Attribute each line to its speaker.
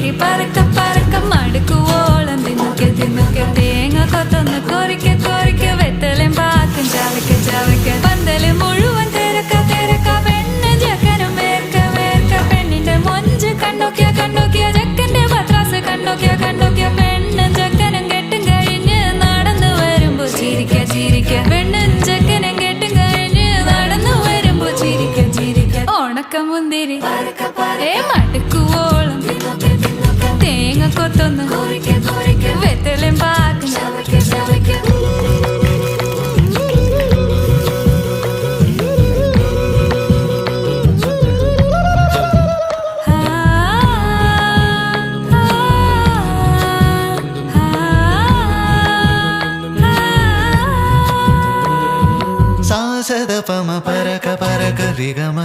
Speaker 1: മുന്തിരി പറക്ക പറക്ക മടുക്കുവോളം തിന്നുക്കെ തിന്നുക്കെ തേങ്ങ കൊത്തൊന്ന് കൊറിക്ക കൊറിക്ക വെത്തലും പാക്കും ചവയ്ക്ക ചവയ്ക്ക പന്തല് മുഴുവൻ തിരക്ക തിരക്ക പെണ്ണ് ചെക്കനും വേർക്ക വേർക്ക പെണ്ണിന്റെ മൊഞ്ച് കണ്ണോക്കിയ കണ്ണോക്കിയ ചെക്കന്റെ പത്രാസ് കണ്ണോക്കിയ കണ്ണോക്കിയ പെണ്ണും ചെക്കനും കെട്ടും കഴിഞ്ഞ് നടന്നു വരുമ്പോ ചിരിക്ക ചിരിക്ക പെണ്ണും ചെക്കനും കെട്ടും കഴിഞ്ഞ് നടന്നു വരുമ്പോ ചിരിക്ക ചിരിക്ക ഉണക്ക മുന്തിരി മടുക്കുവോളം തേങ്ങ കൊത്തൊന്ന് വെത്തലും പാക്കും
Speaker 2: സാസദ പമ പരക പരക രിഗമ